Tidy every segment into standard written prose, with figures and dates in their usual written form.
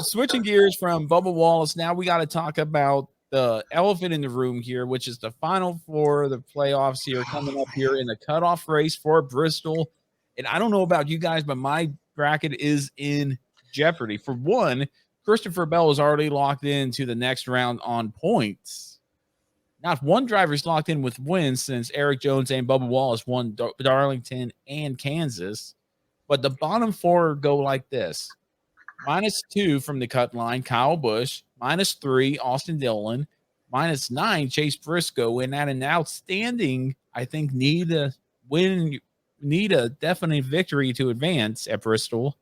switching gears from Bubba Wallace, now we got to talk about the elephant in the room here, which is the final four of the playoffs here coming up here in the cutoff race for Bristol. And I don't know about you guys, but my bracket is in jeopardy. For one, Christopher Bell is already locked into the next round on points. Not one driver's locked in with wins since Eric Jones and Bubba Wallace won Darlington and Kansas. But the bottom four go like this. -2 from the cut line, Kyle Busch. -3, Austin Dillon. -9, Chase Briscoe. And at an outstanding, I think, need a definite victory to advance at Bristol.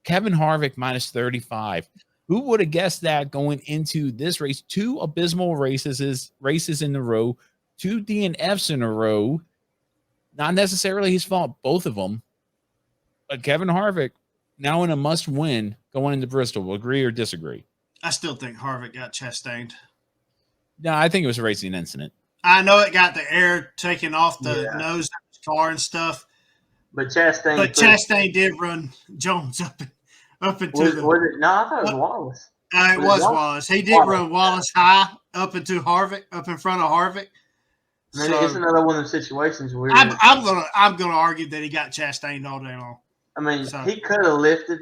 Kevin Harvick -35. Who would have guessed that going into this race? 2 abysmal races in a row, 2 DNFs in a row. Not necessarily his fault, both of them. But Kevin Harvick now in a must-win going into Bristol. Agree or disagree? I still think Harvick got Chastained. No, I think it was a racing incident. I know it got the air taken off the nose of his car and stuff. But Chastain did run Jones up into was it? No, I thought it was Wallace. It was Wallace. He did run Wallace high up into Harvick, up in front of Harvick. So, it's another one of those situations where I'm gonna argue that he got Chastained all day long. I mean, he could have lifted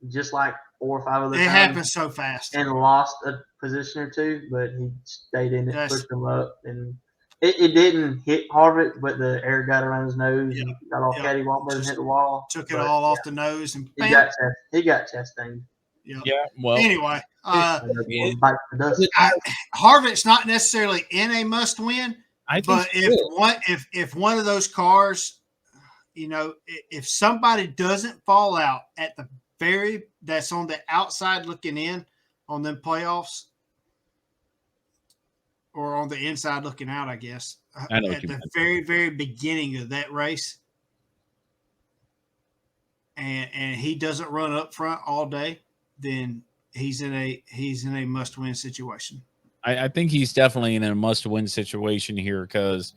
just like 4 or 5 other times. It happened so fast and lost a position or two, but he stayed in it, pushed him up, and it didn't hit Harvick, but the air got around his nose and got all cattywampus and hit the wall. Took it all off the nose and he got Chastained. Yeah. Well. Anyway, Harvick's not necessarily in a must-win, but if one of those cars, if somebody doesn't fall out at the that's on the outside looking in on them playoffs, or on the inside looking out, I guess, at the very, very beginning of that race, and he doesn't run up front all day, then he's in a must-win situation. I think he's definitely in a must-win situation here because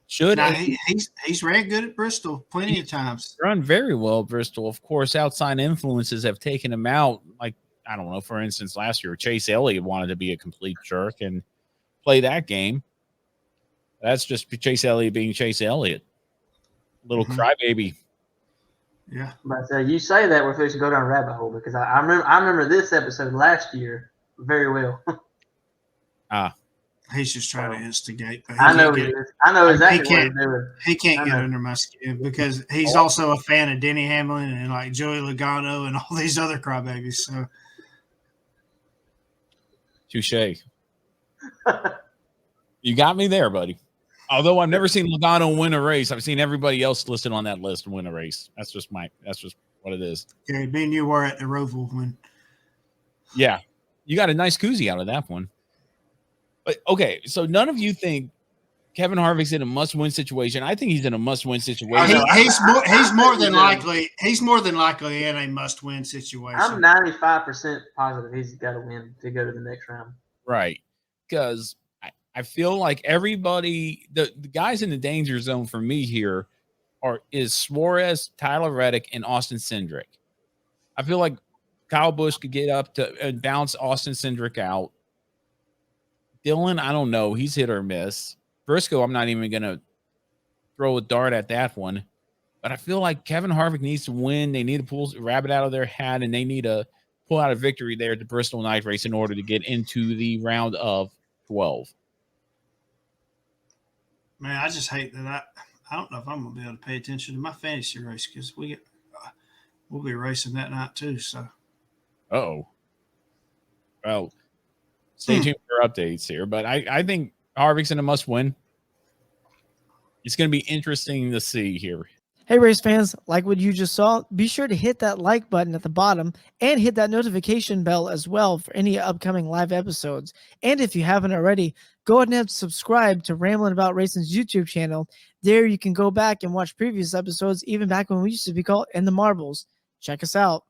he's ran good at Bristol plenty of times. Run very well at Bristol. Of course, outside influences have taken him out. Like, I don't know, for instance, last year, Chase Elliott wanted to be a complete jerk and play that game. That's just Chase Elliott being Chase Elliott. Little crybaby. Yeah. But you say that we're fixing to go down a rabbit hole because I remember this episode last year very well. He's just trying to instigate. I know he is. I know exactly what he's doing. He can't get under my skin because he's also a fan of Denny Hamlin and like Joey Logano and all these other crybabies. So, touche. You got me there, buddy. Although I've never seen Logano win a race, I've seen everybody else listed on that list win a race. That's just what it is. Yeah, me and you were at the Roval when. Yeah, you got a nice koozie out of that one. But okay, so none of you think Kevin Harvick's in a must-win situation. I think he's in a must-win situation. He's more than likely in a must-win situation. I'm 95% positive he's got to win to go to the next round. Right, because I feel like everybody, the guys in the danger zone for me here is Suarez, Tyler Reddick, and Austin Cindric. I feel like Kyle Busch could get up to and bounce Austin Cindric out. Dillon, I don't know. He's hit or miss. Briscoe, I'm not even going to throw a dart at that one. But I feel like Kevin Harvick needs to win. They need to pull a rabbit out of their hat, and they need to pull out a victory there at the Bristol night race in order to get into the round of 12. Man, I just hate that I don't know if I'm going to be able to pay attention to my fantasy race because we'll be racing that night too. So, well, stay tuned for updates here. But I think Harvick's in a must-win. It's going to be interesting to see here. Hey, race fans, like what you just saw, be sure to hit that like button at the bottom and hit that notification bell as well for any upcoming live episodes. And if you haven't already, go ahead and subscribe to Ramblin' About Racing's YouTube channel. There you can go back and watch previous episodes, even back when we used to be called In the Marbles. Check us out.